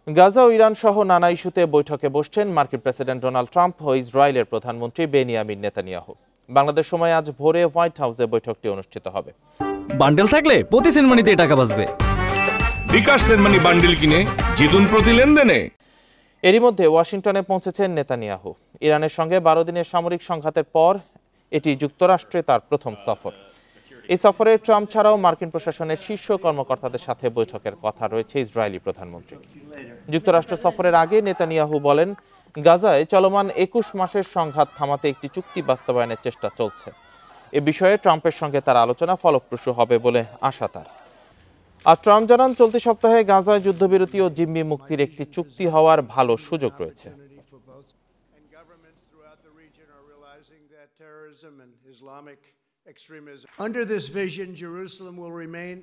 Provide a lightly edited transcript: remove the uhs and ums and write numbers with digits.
গাজা ও Iran সহ নানা ইস্যুতে বৈঠকে বসছেন মার্কিন প্রেসিডেন্ট ডোনাল্ড ট্রাম্প ও ইসরায়েলের প্রধানমন্ত্রী বেনিয়ামিন নেতানিয়াহু। বাংলাদেশ সময় আজ ভোরে হোয়াইট হাউসে বৈঠকটি অনুষ্ঠিত হবে। বান্ডেল থাকলে প্রতি সেনমানিতে টাকা বাঁচবে। বিকাশ সেনমানি বান্ডেল কিনে জিতুন প্রতি লেনদেনে। এরই মধ্যে ওয়াশিংটনে পৌঁছেছেন নেতানিয়াহু। ইরানের সঙ্গে 12 দিনের সামরিক সংঘাতের পর এটি যুক্তরাষ্ট্রে তার প্রথম সফর। এই সফরে ট্রাম্প ছাড়াও মার্কিন প্রশাসনের শীর্ষ কর্মকর্তাদের সাথে বৈঠকের কথা রয়েছে ইসরায়েলি প্রধানমন্ত্রী। যুক্তরাষ্ট্র সফরের আগে নেতানিয়াহু বলেন, গাজায় চলমান 21 মাসের সংঘাত থামাতে একটি চুক্তি বাস্তবায়নের চেষ্টা চলছে। এ বিষয়ে ট্রাম্পের সঙ্গে তার আলোচনা ফলপ্রসূ হবে বলে আশা তার। আর ট্রাম্প জানান, চলতি সপ্তাহে গাজায় যুদ্ধবিরতি ও জিম্মি মুক্তির একটি চুক্তি হওয়ার ভালো সুযোগ রয়েছে। Under this vision, Jerusalem will remain